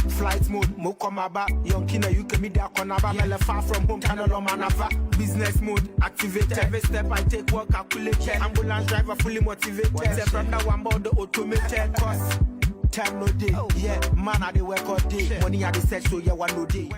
Flight mode, mo come about. Young kina, you can meet that corner. Mele far from home, channel on manava. Business mode, activated. Every step I take, work calculated. Ambulance driver fully motivated. Step from that one board, the automated cost. Time no day, yeah. Man, I dey work all day. Money I dey search, so yeah, one no day.